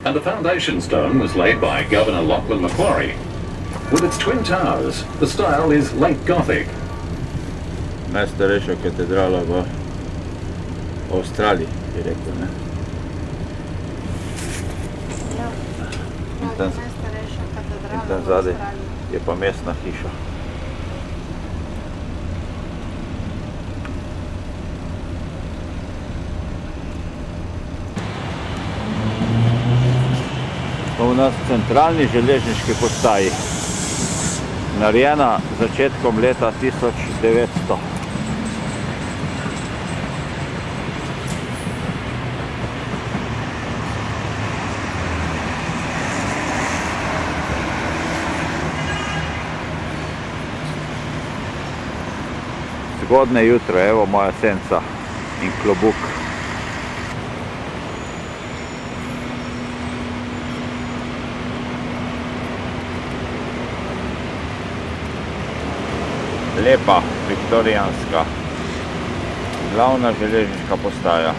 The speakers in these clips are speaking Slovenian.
and the foundation stone was laid by Governor Lachlan Macquarie. With its twin towers, the style is late Gothic. Najstarejša katedrala v Avstraliji, je rekel, ne? Ja, najstarejša katedrala v Tam zadaj Avstraliji. je pa mestna hiša. Smo v nas centralni železniški postaji, narejena začetkom leta 1900. Zgodne jutro, evo moja senca in klobuk. Lepa, viktorijanska, glavna železniška postaja.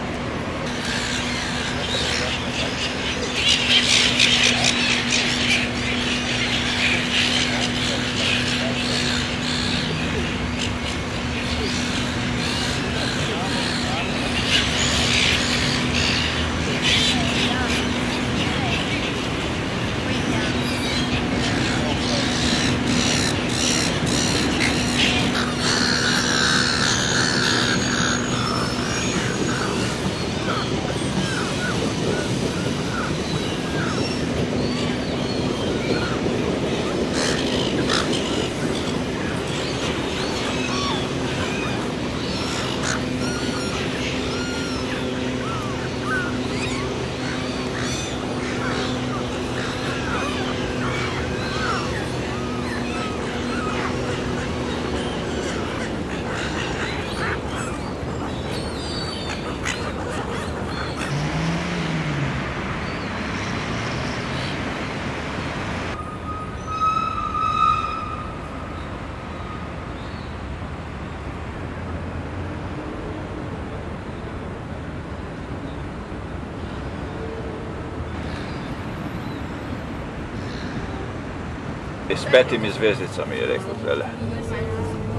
S 5 zvezdicami, je rekel zdajle.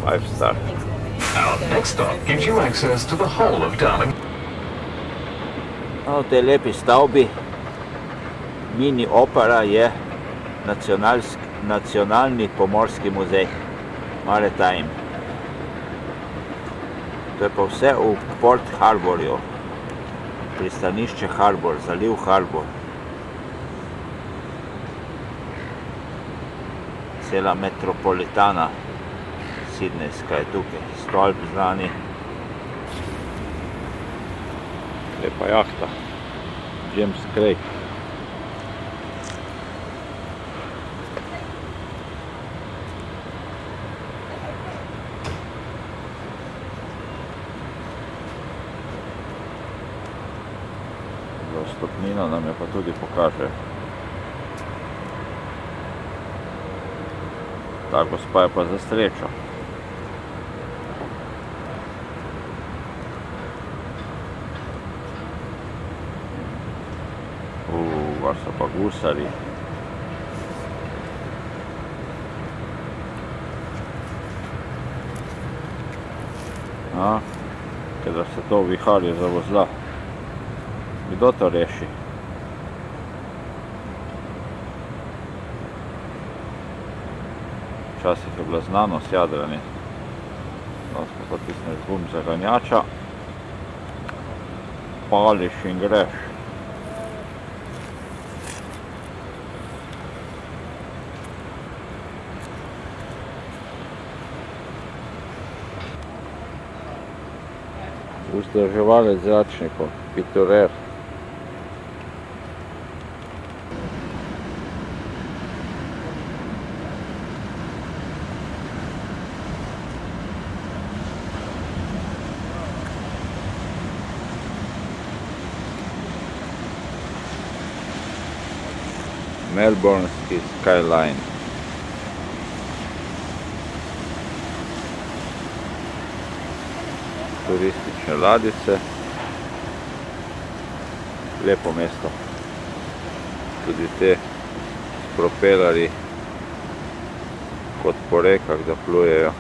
5 star. Our next stop gives you access to the whole of Darling. V tej lepi stavbi mini opera je nacionalni pomorski muzej Maritime. To je pa vse v Port Harborju, pristanišče Harbor, zaliv Harbor. Cela metropolitana Sidnejska je tukaj, stolp zrani. Lepa jahta, James Craig. Stopnina nam je pa tudi pokaže. Ta gospa je pa za srečo. Gor so pa gusari. Kada se to viharje zavozla. Kdo to reši? Včasih je bila znanost jadrani. Danes pa potisneš gum zaganjača, pališ in greš. Vzdrževalec zračnikov, Piturer. Melbournski skyline. Turistične ladice. Lepo mesto. tudi te propelerji kot po rekah, da plujejo.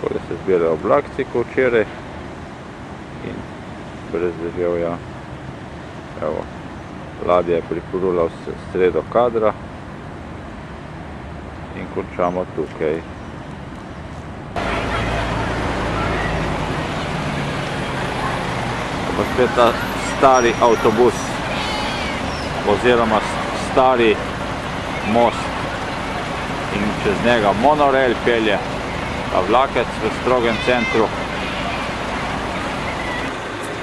Takole se zbirajo oblakci, kot včeraj, in brez deževja. Evo, ladja je priplula v sredo kadra in končamo tukaj. Pa spet ta stari avtobus oziroma stari most in čez njega monorail pelje, ta vlakec v strogem centru.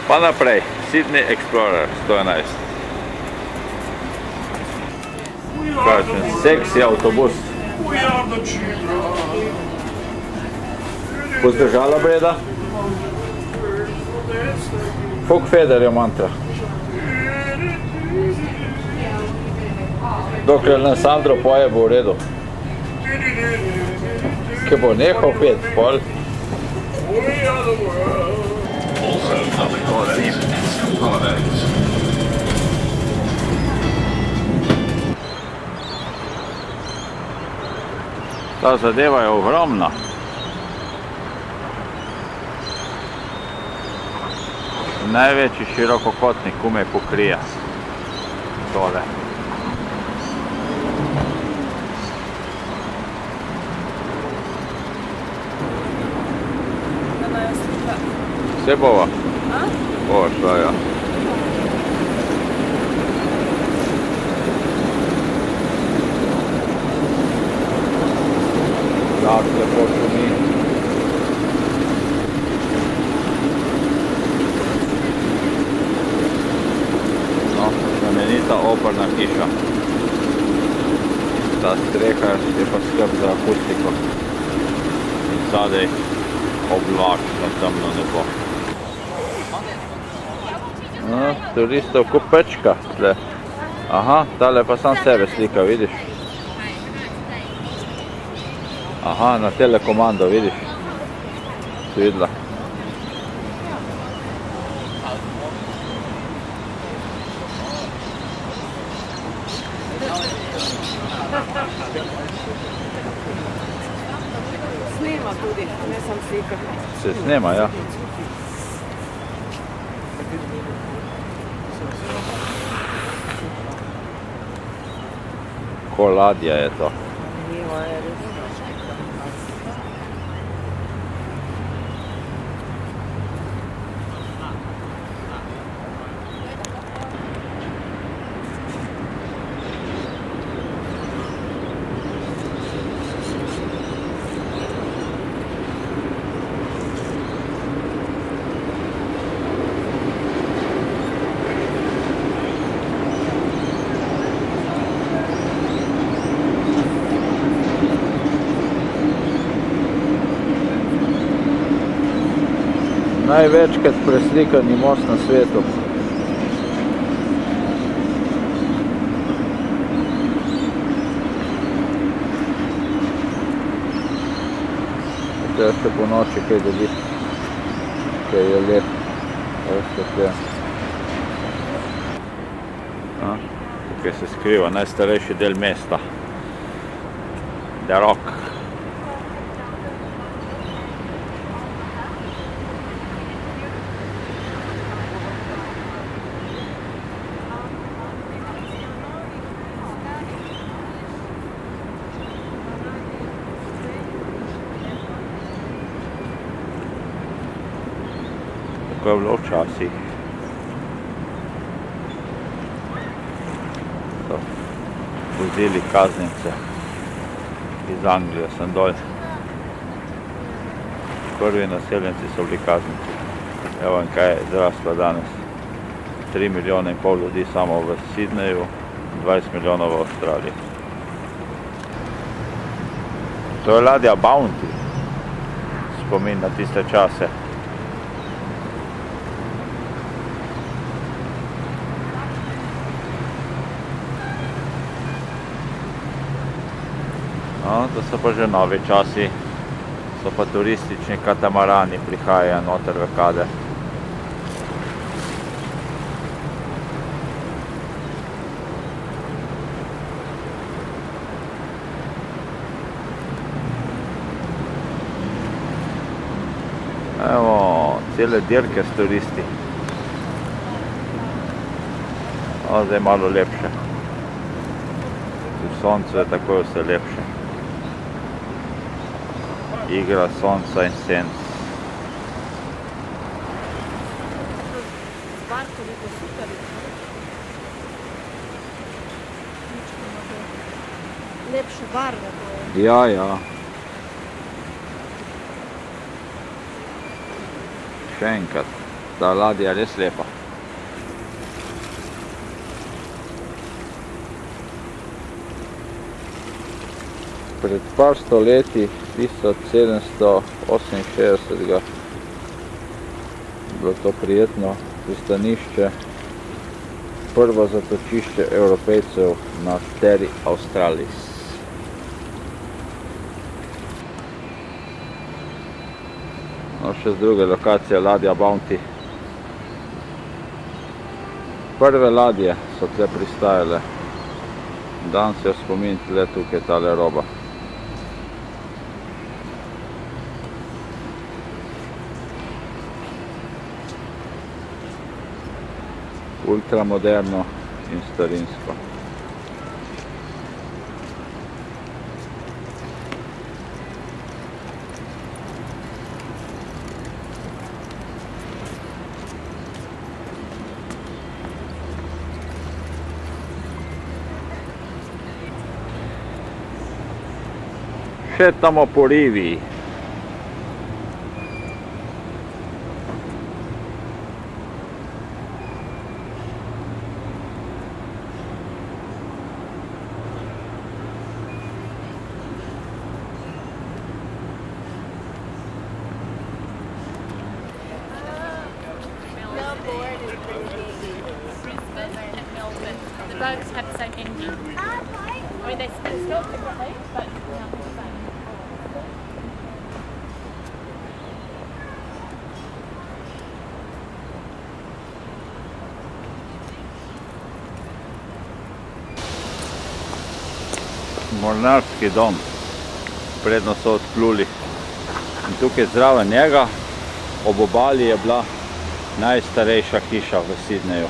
Pa naprej, Sydney Explorer 111. Kakšen seksi avtobus. Bo zdržala Breda? Koliko federjev mantra? Dokler nam Sandro poje, bo v redu. Kaj bo nehal pet, pol? Ta zadeva je ogromna. Največji širokokotnik komaj pokrije tole. Vse bova? Bova šla, ja. Zrak lepo šumi. No, znamenita operna hiša. Ta streha je pa skrb za akustiko. In zadaj oblačno temno nebo. Turistov kupečka tle. Aha, tale pa sam sebe slika, vidiš? Aha, na telekomando, vidiš? Si videla? Snema tudi, ne sam slika. Se snema, ja. Ko ladja je to. Največkrat preslikani most na svetu. Tukaj še po noči kaj dobi, kaj je lep. Tukaj se skriva najstarejši del mesta. The Rock. Tako je bilo včasih. So vozili kaznjence iz Anglije sem dol. Prvi naseljenci so bili kaznjenci. Evo in kaj je zrasla danes. 3,5 milijona ljudi samo v Sydneyju, 20 milijonov v Avstraliji. To je ladja Bounty, spomin na tiste čase. No, to so pa že novi časi, so pa turistični katamarani prihajajo noter v Kader. cele dirke s turisti. O, zdaj malo lepše. V soncu je takoj vse lepše. Igra sonca in senc. Lepše barve bojo. Ja, ja. Še enkrat, ta ladja je res lepa. Pred par stoletji, 1768, je bilo to prijetno pristanišče, prvo zatočišče Evropejcev na Terra Australis. No, še z druge lokacije, ladja Bounty. Prve ladje so tle pristajale. Danes je spomin tle tukaj tale roba. Ultramoderno in starinsko. Šetamo po rivi. The boats have the same engine. I mean, they spell differently, but the same. Mornarski dom, predno so odpluli. In tukaj zraven njega, ob obali je bila najstarejša hiša v Sydneyju.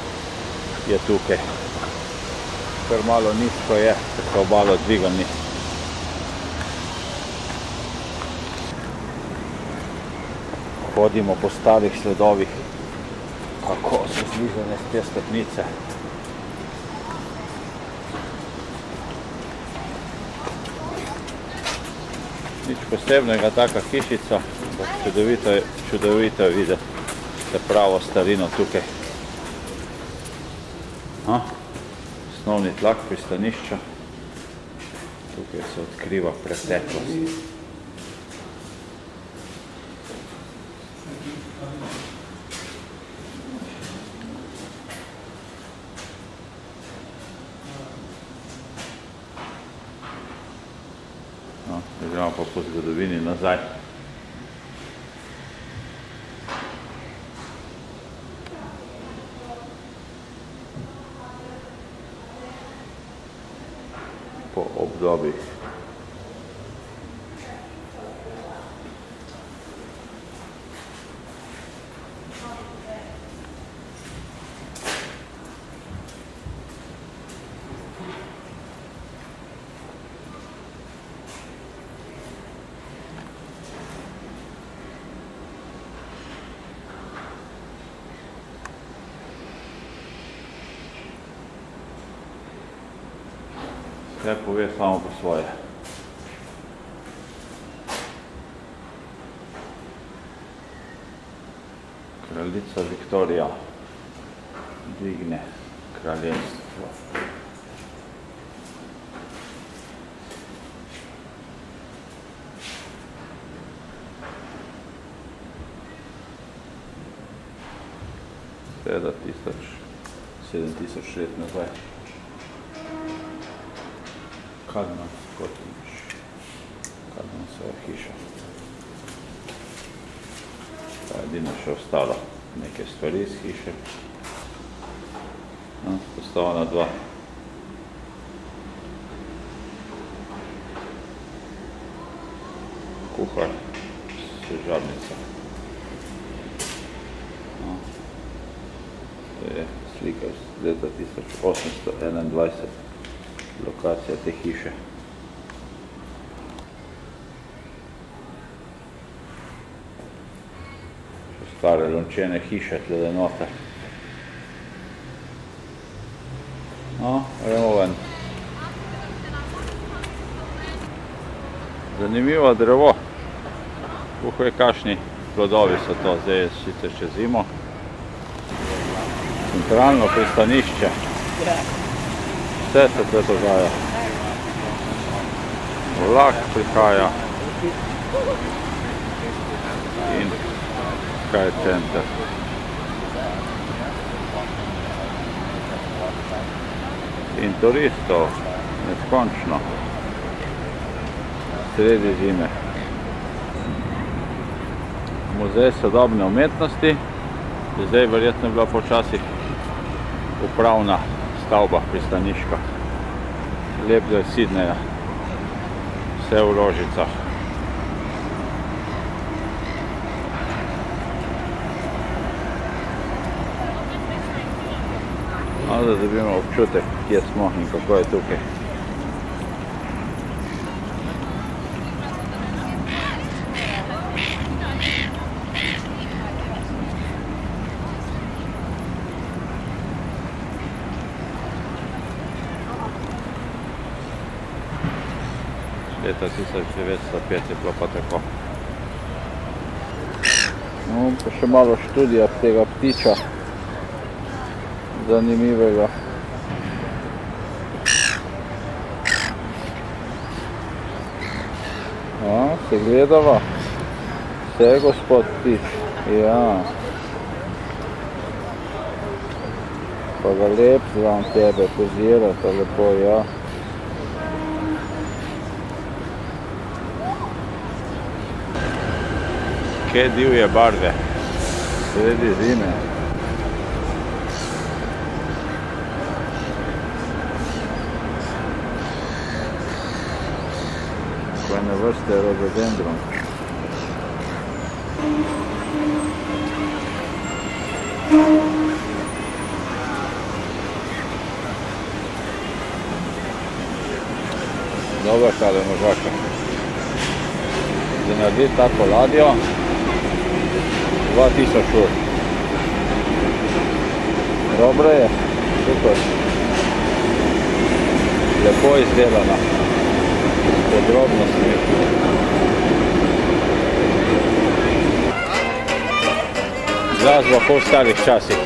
Je tukaj. Kar malo nizko je, ker so obalo dvigalni. Hodimo po starih sledovih, kako so zlizane te stopnice. Nič posebnega, taka hišica, čudovito je videti te pravo starino tukaj. Osnovni tlak pristanišča, tukaj se odkriva preteklost. Gremo pa po zgodovini nazaj. Po obdobjih. Vse pove samo po svoje. Kraljica Viktorija dvigne kraljestvo. Seveda 7000 let nazaj. Kadman Skotnič. Kadman svoja hiša. Pa edino še ostalo neke stvari iz hiše. Postavljena dva. Kuhar, služabnica. To je slika iz leta 1821, lokacija te hiše. Še stare lončene hiše tlede noter. No, gremo ven. Zanimivo drevo. Kuhve kakšni plodovi so to, zdaj je sicer še zimo. Centralno pristanišče. Vse se tukaj dogaja. Vlak prihaja. In kaj je center. In turistov, neskončno. Sredi zime. Muzej sodobne umetnosti, zdaj verjetno je bila počasih upravna stavba pristaniška. Lep del Sydneyja, vse v rožicah. Da dobimo občutek, kje smo in kako je tukaj. Leta 1905 je bilo pa tako. No, pa še malo študija tega ptiča. Zanimivega. Se gledava? Vse, gospod ptič. Ja. Pa ga lep zvam tebe pozirata, lepo, ja. Kje divje barve? Sredi zime. Ene vrste rododendron. Dobro, tale možaka. Da naredi tako ladjo 2000 ur. Dobro je, super. Lepo izdelana. Podrobnosti. Glasba po starih časih.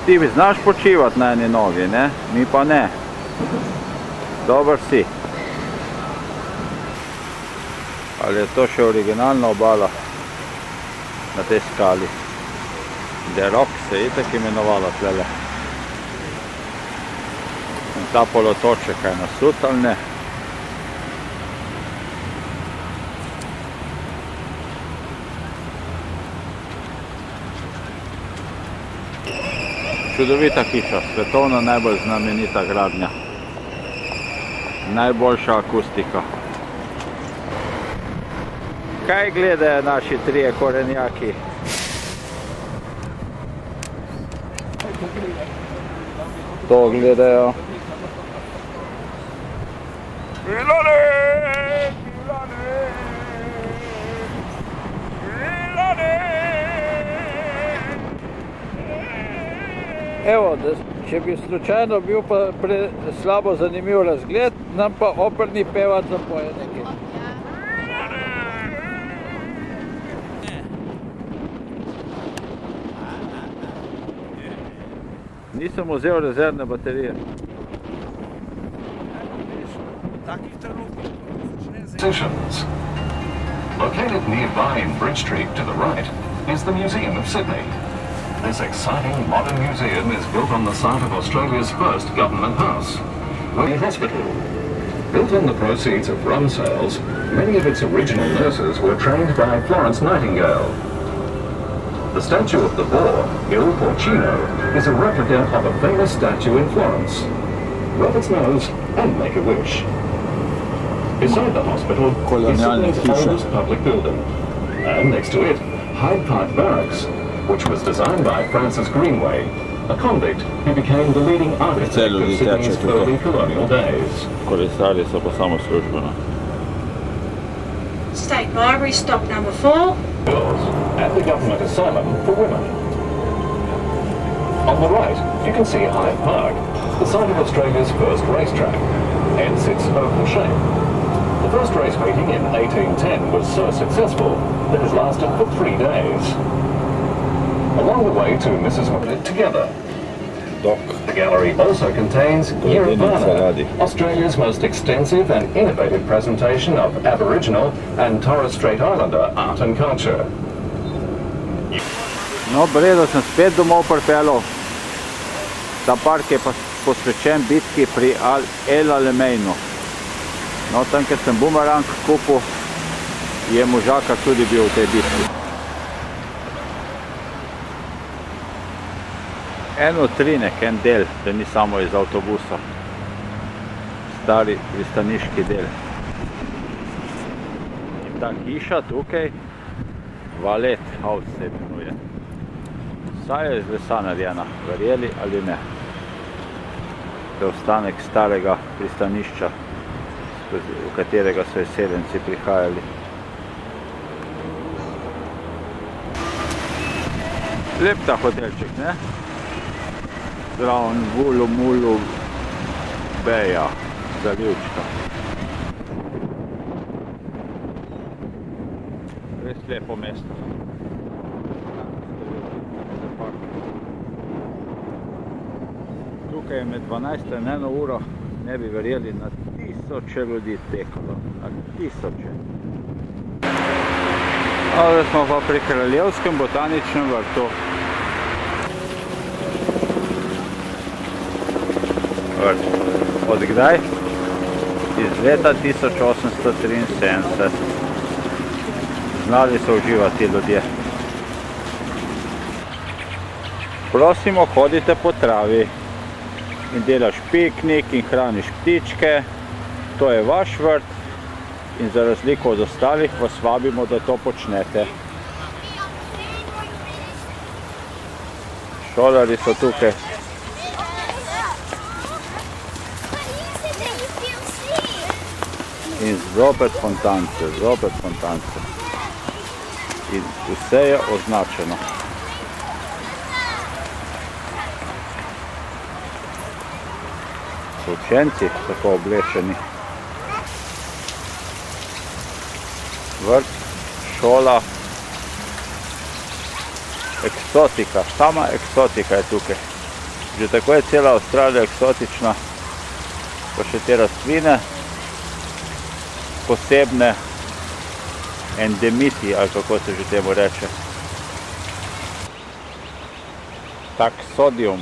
Ti bi znaš počivati na eni nogi, ne? Mi pa ne. Dobar si. Ali je to še originalna obala? na tej skali. The Rock se je itak imenovala tlele. In ta polotoček je nasut ali ne? Čudovita hiša, svetovno najbolj znamenita gradnja. Najboljša akustika. Kaj gledajo naši trije korenjaki? To gledajo. Evo, če bi slučajno bil pa slabo zanimiv razgled, nam pa operni pevač zapoje nekaj. Nisem vzel rezervne baterije. Located nearby in Bridge Street to the right is the Museum of Sydney. This exciting modern museum is built on the site of Australia's first government house, the hospital. Built on the proceeds of rum sales, many of its original nurses were trained by Florence Nightingale. The statue of the boar, Il Porcino, is a replica of a famous statue in Florence. Robert's Nose and Make-A-Wish. Beside the hospital is Sydney's oldest public building, and next to it, Hyde Park Barracks, which was designed by Francis Greenway, a convict who became the leading architect of Sydney's early colonial days. Kolesari so pa samo službeno. State Library, stop number 4. Girls and the government asylum for women. On the right, you can see Hyde Park, the site of Australia's first racetrack, hence its oval shape. The first race meeting in 1810 was so successful that it lasted for 3 days. Along the way to Mrs. Muppet together. The gallery also contains Yerevanna, Australia's most extensive and innovative presentation of Aboriginal and Torres Strait Islander art and culture. No, Bredo sem spet domov pripeljal. Ta park je pa posvečen bitki pri El Alameinu. No, tam, ker sem bumerang kupil, je možakar tudi bil v tej bitki. En utrinek, en del, da ni samo iz avtobusa. Stari pristaniški del. In ta hiša tukaj, Valet House se imenuje. Vsa je iz lesa narejena, verjeli ali ne. To je ostanek starega pristanišča, v katerega so izseljenci prihajali. Lep ta hotelček, ne? Zraven Vulu Mulu Beja, zalivčka. Res lepo mesto. Tukaj je med 12 in 1 uro, ne bi verjeli, na tisoče ljudi tekalo. Na tisoče. Zdaj smo pa pri Kraljevskem botaničnem vrtu. Od kdaj? Iz leta 1873. Znali so uživati ljudje. Prosimo, hodite po travi in delaš piknik in hraniš ptičke. To je vaš vrt in za razliko od ostalih vas vabimo, da to počnete. Šolari so tukaj. In zopet fontance, zopet fontance. In vse je označeno. So učenci tako oblečeni. Vrt, šola, eksotika, sama eksotika je tukaj. Že tako je cela Avstralija eksotična, pa še te rastline, posebne endemiti, ali kako se že temu reče. Taxodium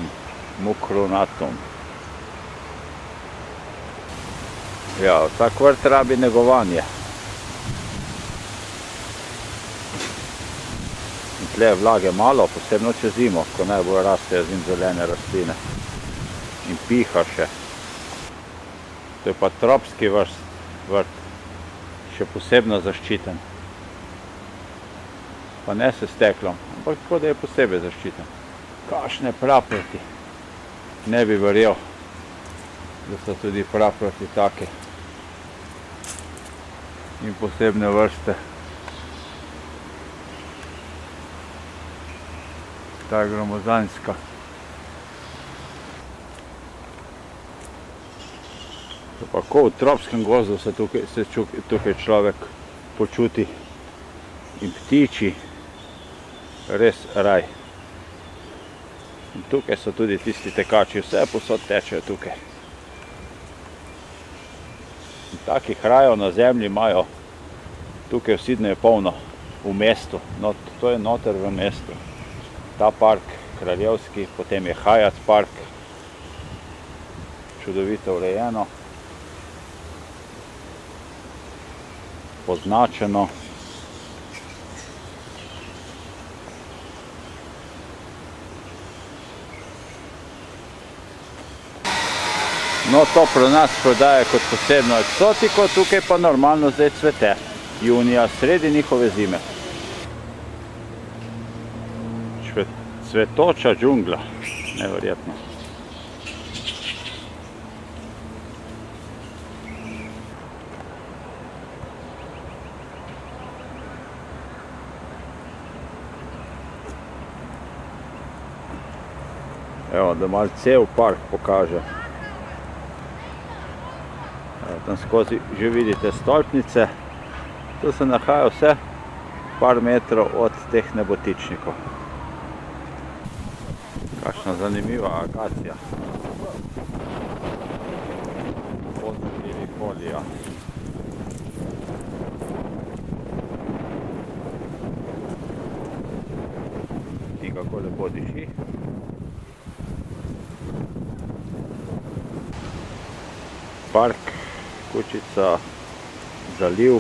mucronatum. Ja, vsak vrt rabi negovanje. In tle je vlage malo, posebno čez zimo, ko najbolj rastejo zimzelene rastline. In piha še. To je pa tropski vrt, še posebno zaščiten. Pa ne s steklom, ampak tako, da je posebej zaščiten. Kakšne praproti. Ne bi verjel, da so tudi praproti take. In posebne vrste. Ta je gromozanska. Pa ko v tropskem gozdu se tukaj človek počuti. In ptiči, res raj. In tukaj so tudi tisti tekači, vse posod tečejo tukaj. In takih rajev na zemlji imajo tukaj v Sydneyju polno, v mestu. No, to je noter v mestu. Ta park, kraljevski, potem je Hyatt park, čudovito urejeno, poznačeno. No, to pri nas prodaja kot posebno eksotiko, tukaj pa normalno zdaj cvete. Junija, sredi njihove zime. Cvetoča džungla, neverjetno. Evo, da malo cel park pokaže. Tam skozi že vidite stolpnice. Tu se nahaja vse par metrov od teh nebotičnikov. Kakšna zanimiva akacija. Folija. In kako lepo diši. Park, Kučica, zaliv.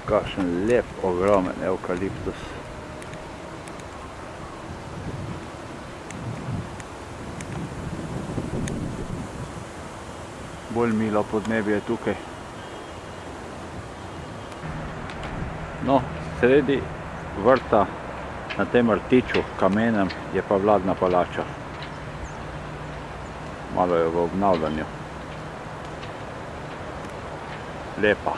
Kakšen lep, ogromen evkaliptus. Bolj milo podnebje je tukaj. No, sredi vrta, na tem rtiču, kamenem, je pa vladna palača. Malo je v obnavljanju. Lepa.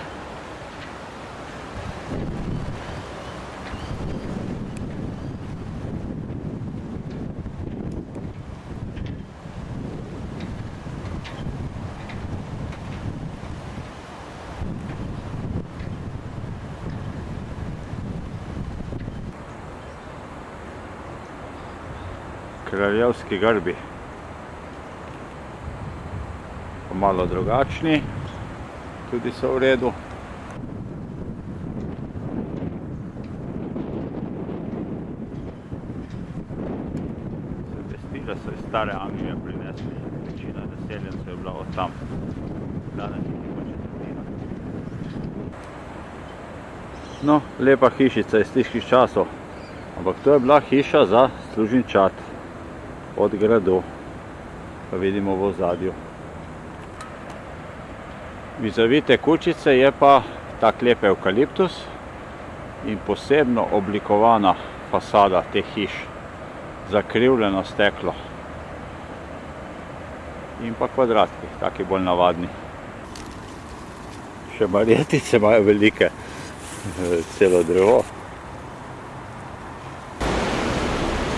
Kraljevski grbi. Malo drugačni, tudi so v redu. Vestila so iz stare Anglije prinesli, večina naseljencev je bila od tam. Danes jih je pa četrtina. No, lepa hišica iz tistih časov, ampak to je bila hiša za služinčat od gradu, pa vidimo v ozadju. Vizavi te Kučice je pa tak lep evkaliptus in posebno oblikovana fasada teh hiš, zakrivljeno steklo in pa kvadratki, taki bolj navadni. Še marjetice imajo velike, celo drevo.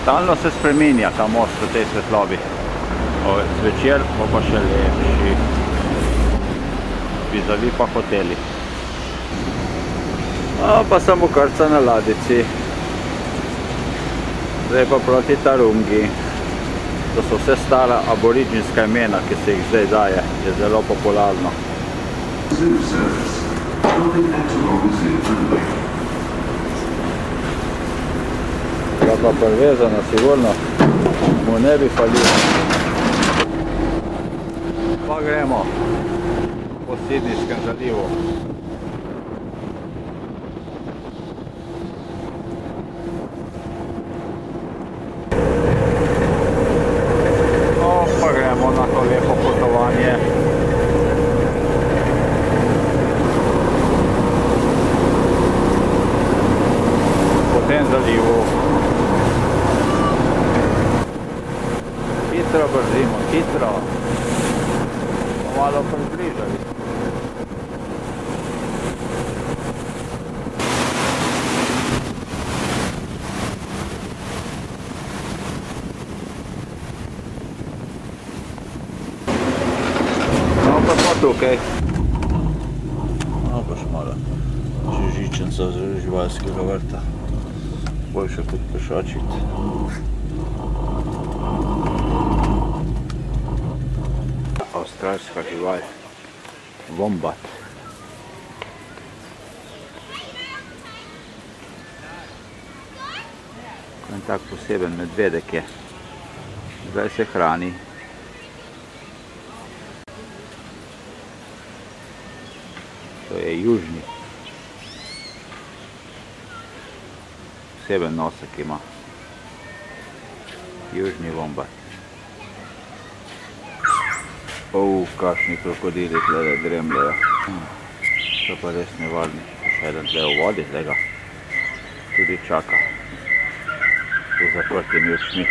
Stalno se spreminja ta most v tej svetlobi. Zvečer bo pa še lepši. Vizavi pa hoteli. Pa samo krca na ladici. Zdaj pa proti Tarungi. To so vse stara aboriginska imena, ki se jih zdaj daje. Je zelo popularno. Shopping at Toronto is friendly. Da pa privezano, sigurno mu ne bi falilo. Pa gremo po Sidnijskem zalivu. Pa gremo na to lepo potovanje. Po tem zalivu. Hitro brzimo, hitro. Malo približali. No pa smo tukaj. No pa še malo žičenca z živalskega vrta. Boljše kot pešačiti. Avstralska žival, vombat. En tak poseben medvedek je. Zdaj se hrani. To je južni. Poseben nosek ima. Južni vombat. Kakšni krokodili tle dremljajo. So pa res nevarni. Še eden tle v vodi, zdaj ga tudi čaka. Z zaprtimi očmi.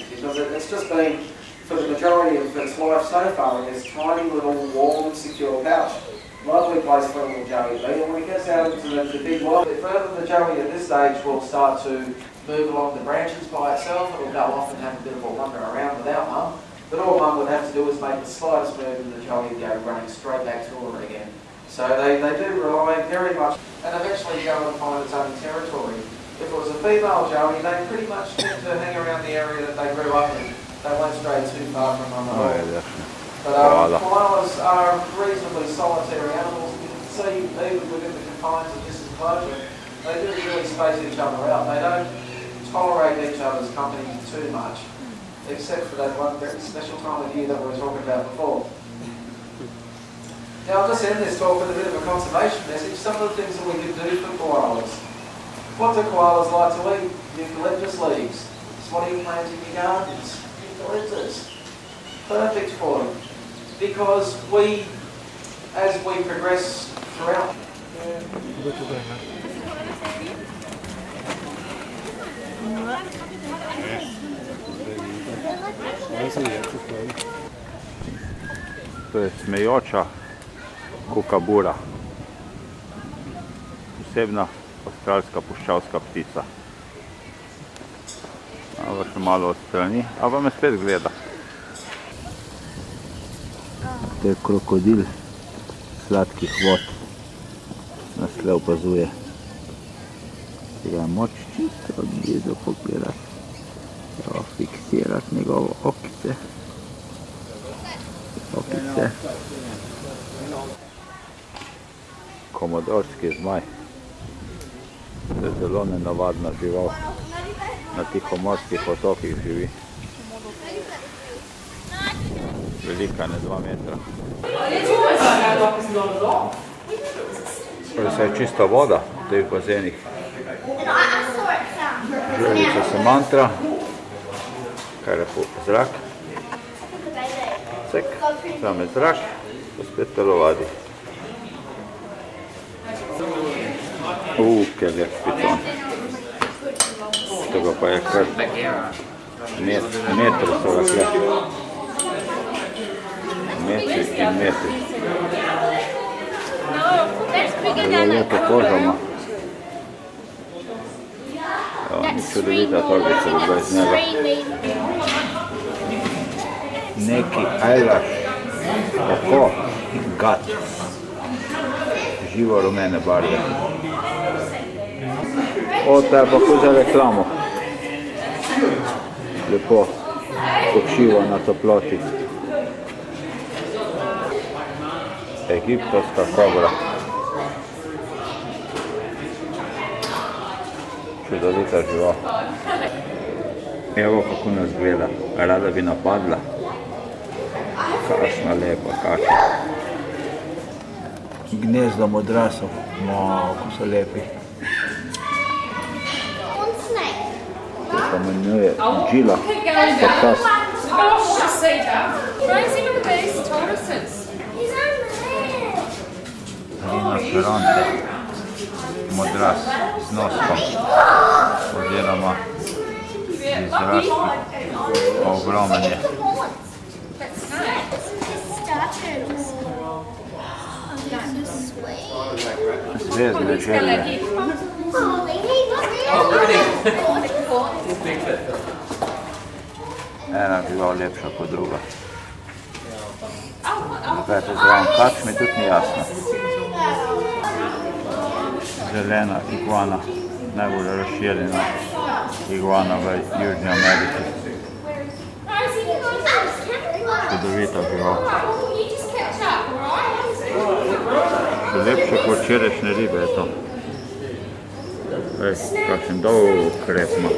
Because it's just been, for the majority of its life so far, in this tiny little warm, secure pouch. Lovely place for a little joey to be, and when it gets out into the big world, further the joey at this stage will start to move along the branches by itself. It'll go off and have a bit of a wander around without mum. But all mum would have to do is make the slightest move and the joey would go running straight back to her again. So they do rely very much, and eventually go and find its own territory. If it was a female joey, they pretty much tend to hang around the area that they grew up in. They won't stray too far from mum at all. But koalas are reasonably solitary animals. You can see even within the confines of this enclosure, they do really space each other out. They don't tolerate each other's company too much, except for that one very special time of year that we were talking about before. Now I'll just end this talk with a bit of a conservation message. Some of the things that we can do for koalas. What do koalas like to eat? Eucalyptus leaves. So what do you plant in your gardens? Eucalyptus. Perfect for them. Because we, as we progress throughout... To je smejoča kukabura. Posebna avstralska puščavska ptica. Malo še malo odstrani, a pa me spet gleda. To je krokodil sladkih vod. Nas tle opazuje. Tega je moč čisto od blizu pogledati. Fiksirati njegovo okice. Komodorski zmaj. To je zelo nenavadna žival. Na Tihomorskih otokih živi. Velika, ne 2 metra. Vse je čista voda v teh bazenih. Želica se mantra. Kaj lepo, zrak. Cek, zame zrak, pa spet telovadi. Kaj lep piton. Tega pa je kar metr so ga tle. Metri in metri. Zelo lepo kožo ima. Ni čudovita torbica bi bila iz njega. Neki ajlaš, oko, gat. Živo rumene barve. To je pa kot za reklamo. Lepo počiva na toploti. Egiptovska kobra. čudovita žival. Evo kako nas gleda, rada bi napadla. Kakšna lepa kača. Gnezdo modrasov, ko so lepi. To se imenuje džila, počas. Rinoceronte, modras z noskom, oziroma izrasti, ogromen je. Zvezdne želje. Ena žival lepša kot druga. Zakaj te zraven kač, mi tudi ni jasno. Zelena iguana, najbolj razširjena iguana v Južni Ameriki. Čudovita žival. Lepše kot včerajšnje ribe je to. Kakšen dolg krep ima.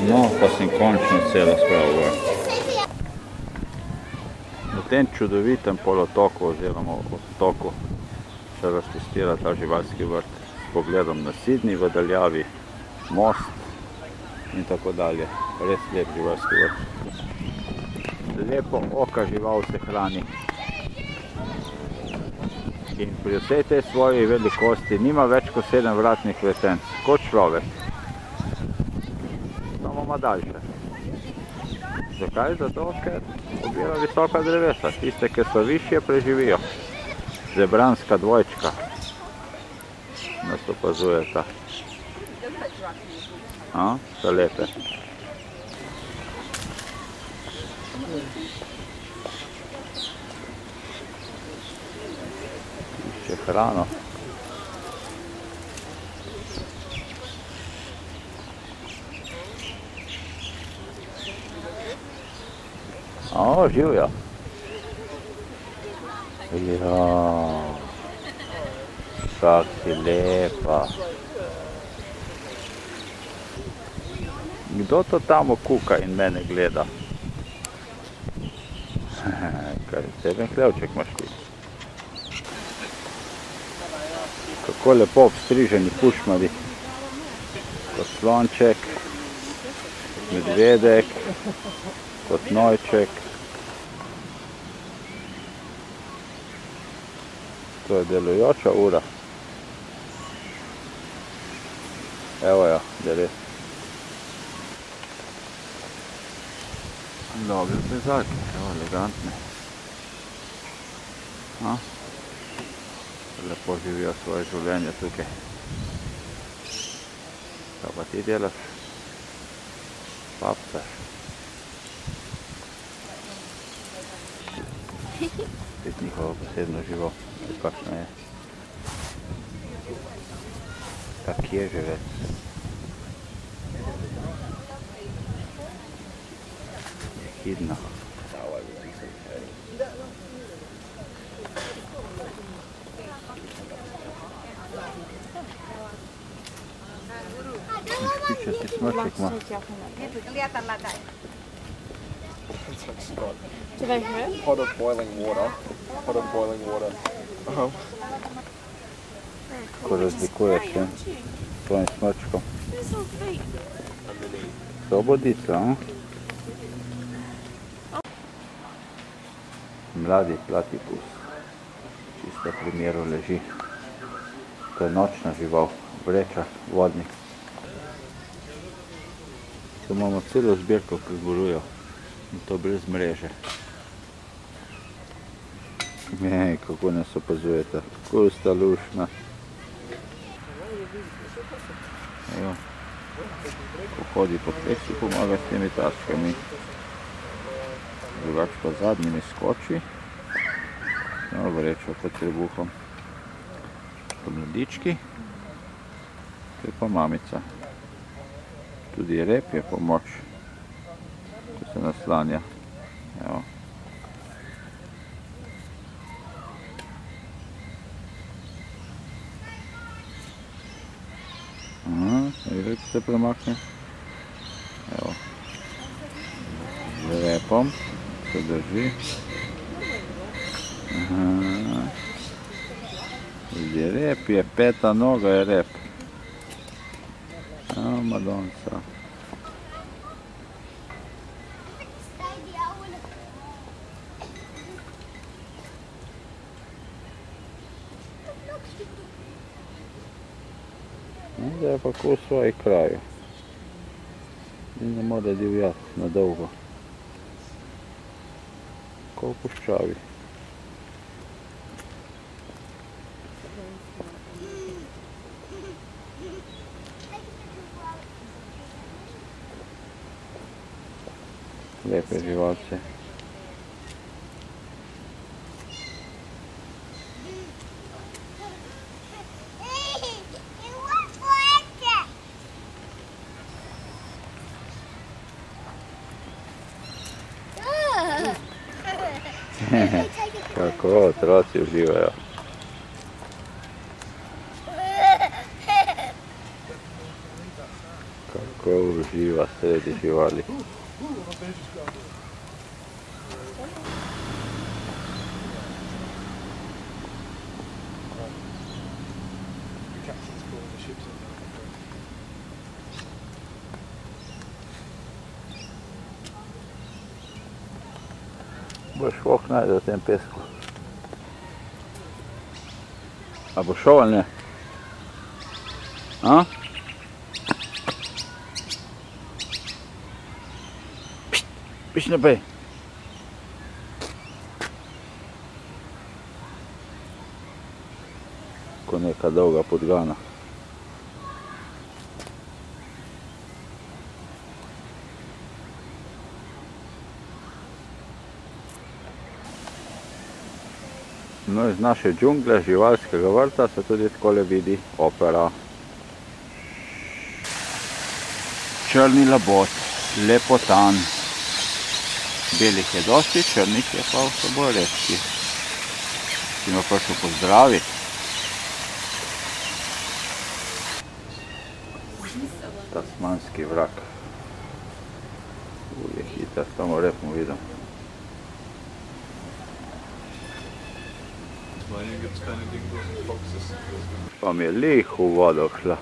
No, pa sem končno celo spravil. Na tem čudovitem polotoku oziroma otoku se raztestira ta živalski vrt s pogledom na Sydney v daljavi, most in tako dalje. Res lep živalski vrt. Lepo oka žival se hrani. In pri vsej tej svoji velikosti nima več kot 7 vratnih vretenc, kot človek. Samo ima daljše. Zakaj? Zato, ker obira visoka drevesa. Tiste, ki so višje, preživijo. Zebranska dvojčka nas opazujeta. So lepe. Išče hrano. Živja. Kak si lepa. Kdo to tamo kuka in mene gleda? Kaj, teben hlevček imaš ti? Kako lepo obstriženi pušmari. Kot slonček, medvedek, kot nojček. To je delujoča ura. Evo jo, dere. Dobre pezalke, evo, elegantne. Lepo živijo svoje življenje tukaj. Kaj pa ti delaš? Papcaš. Spet njihovo posebno živo. Kakšno je? Tak ježevec. Je hidna. Špiče si smrček ima. Pot of boiling water. Ko razlikuješ s tvojim smrčkom. Slobodica, Mladi platypus. Čisto pri miru leži. To je nočna žival, vreča, vodnik. Tu imamo celo zbirko kengurujev in to brez mreže. Kako nas opazujete, kako sta lušna. Evo, ko hodi po tleh, si pomaga s temi tačkami. Drugač pa zadnjimi skoči. Evo vrečo pod trebuhom. To mladički. To je pa mamica. Tudi rep je pomoč, ko se naslanja. Evo. se premakne. Evo. Z repom se drži. Zdaj rep je, peta noga je rep. Madonca. Zdaj je pa ko v svoji kraju. In ne more divjati na dolgo. Ko v puščavi. Lepe živalce. Kako otroci uživajo. Kako uživa sredi živali. Boš voh najde v tem pesku. A bo šel ali ne? A? Piš naprej. Ko neka dolga podgana. No, iz naše džungle, živalskega vrta, se tudi takole vidi opera. Črni labod, lepotan. Belih je dosti, črnih je pa vse bolj redki. Si me prišel pozdraviti. Tasmanski vrak. Je hiter, samo rep mu vidim. Pa mi je lih v vodo šla.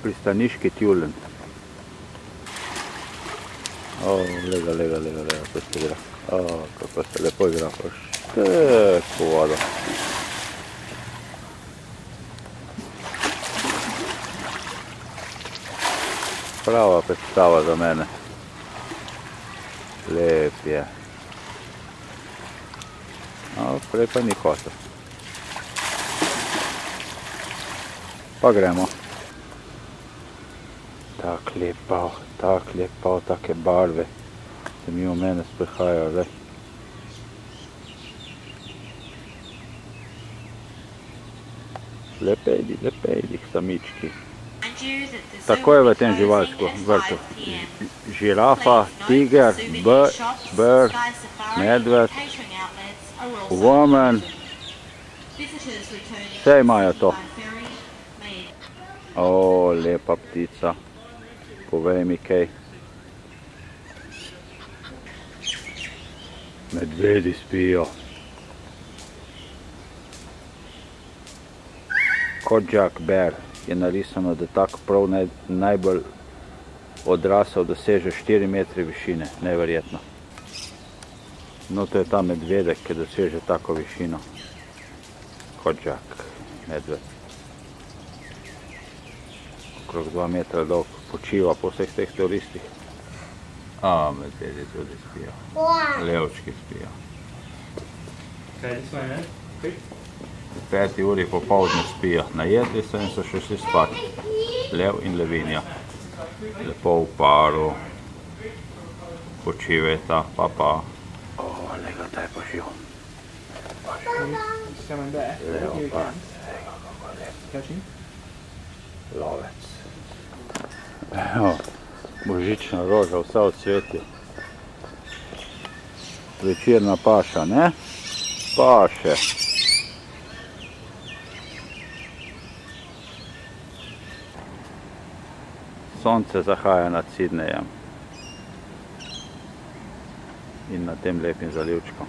Pristaniški tjulen. Lega, to se igra. Kako se lepo igra, pa štek v vodo. Prava predstava za mene. Lep je. Prej pa ni hotel. Pa gremo. Tak lepav, take barve. Se mimo mene sprehajajo, le. Lepejdi, samički. Tako je v tem živalskem vrtu. Žirafa, tiger, bird, medved, woman. Vse imajo to. O, lepa ptica. Povej mi kaj. Medvedi spijo. Kodiak bear je narisano, da tako prav najbolj odrasel doseže 4 metre višine. Neverjetno. No, to je ta medvedek, ki doseže tako višino. Kodiak, medved. Okrog 2 metra dolg, počiva po vseh teh turistih. Medvedi tudi spijo. Levčki spijo. V 5 uri popoldne spijo. Najedli so in so še šli spat. Lev in levinja. Lepo v paru. Počivajta, pa. Lega, ta je pa živ. Leopard. Lovec. Evo, božična roža, vsa v cveti. Večerna paša, ne? Paše. sonce zahaja nad Sydneyjem in nad tem lepim zalivčkom.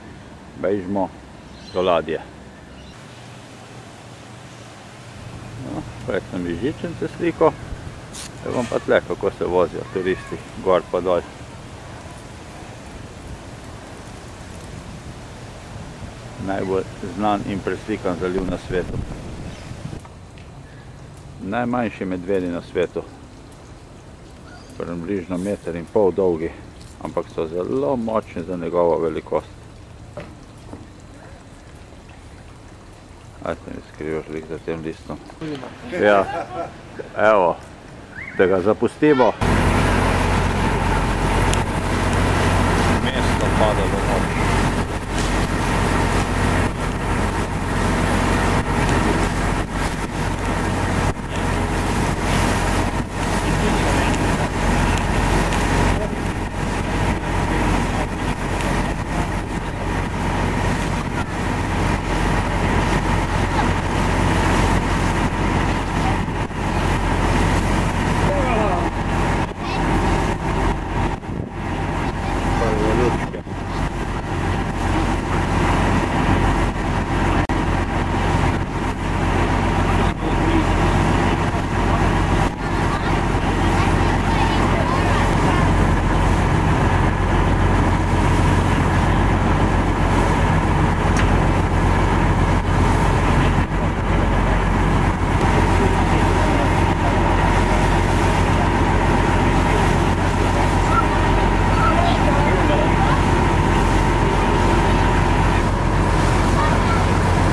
Bežimo do ladje. No, prej sem bi žičence sliko, da bom pa tle, kako se vozijo turisti, gor pa dol. Najbolj znan in preslikan zaliv na svetu. Najmanjši medvedi na svetu. Približno 1,5 metra dolgi, ampak so zelo močni za njegovo velikost. Ajde mi skrivaš lik za tem listom. Ja, evo, da ga zapustimo. Mesto pada do noči.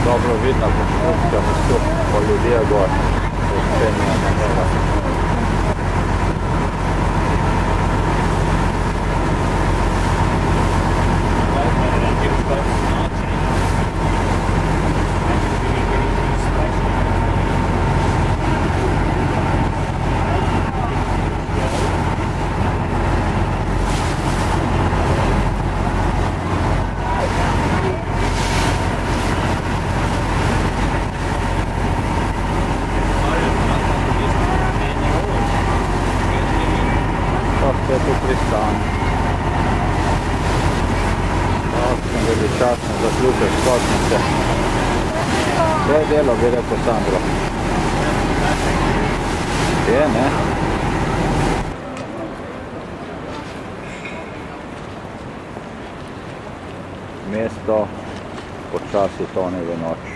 Dobro vidno, ko mostu, ko ljudje gor, ko spenjajo na njega. Je tu pristan. Sem veličastno zaključek spotnice. To je delo, bi rekel Sandro. Je, ne? Mesto počasi tone v noč.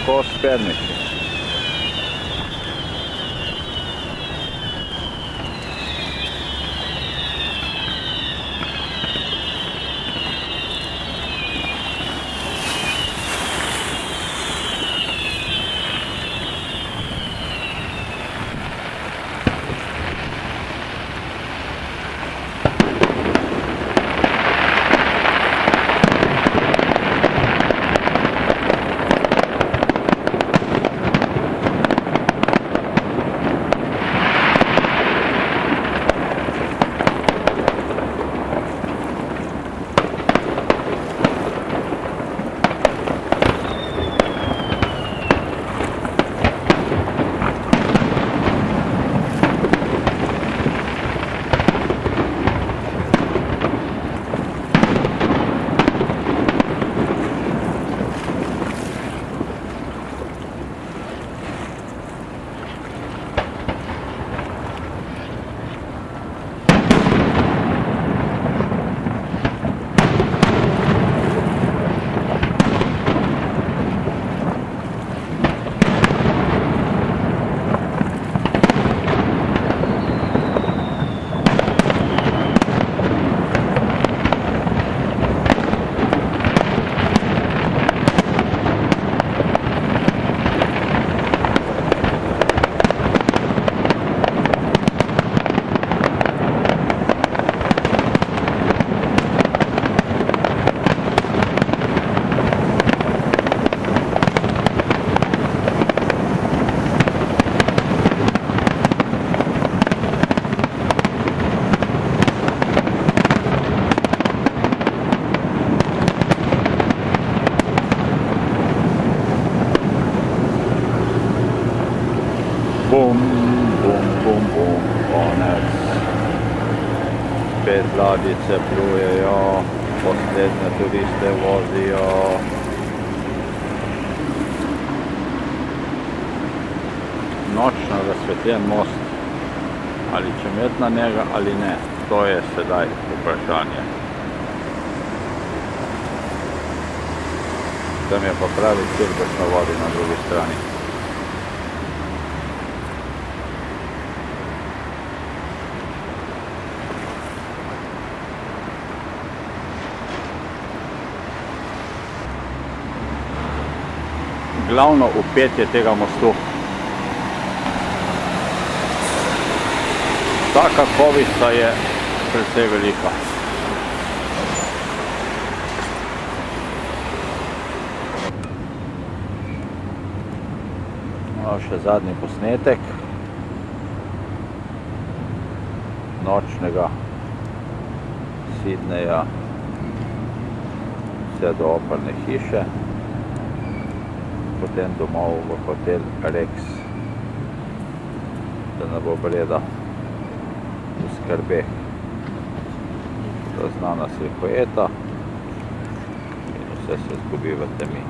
Kos Pernici. ladjice plujejo, poslednje turiste vozijo. Nočno razsvetljen most, ali čemet na njega ali ne, to je sedaj vprašanje. Tam je pa pravi cirkus na vodi na drugi strani. Glavno upetje tega mostu. Taka kovica je precej velika. Še zadnji posnetek nočnega Sydneyja vse do operne hiše, potem domov v hotel Rex, da ne bo breda v skrbeh. Znana silhueta in vse se zgubi v temi.